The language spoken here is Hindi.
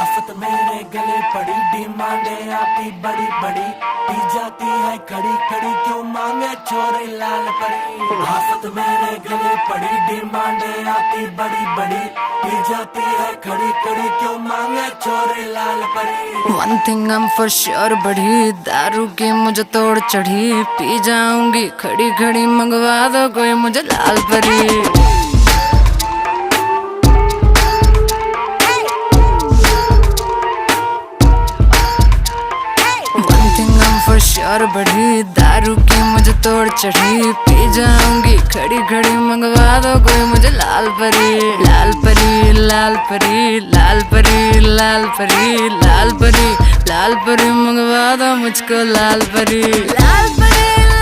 आफत मेरे गले पड़ी, डिमांडे आती बड़ी बड़ी, पी जाती है खड़ी खड़ी, क्यों मांगे छोरी लाल परी। आफत मेरे गले पड़ी, डिमांडे आती बड़ी बड़ी, पी जाती है खड़ी खड़ी, क्यों मांगे छोरी लाल परी। One thing I'm for sure बढ़ी, दारू की मुझे तोड़ चढ़ी, पी जाऊंगी खड़ी खड़ी, मंगवा दो कोई मुझे लाल परी। श्योर बढ़ी, दारू की मुझे तोड़ चढ़ी, पी जाऊंगी खड़ी खड़ी, मंगवा दो कोई मुझे लाल परी। लाल परी लाल परी लाल परी लाल परी लाल परी लाल परी, मंगवा दो मुझको लाल परी। लाल परी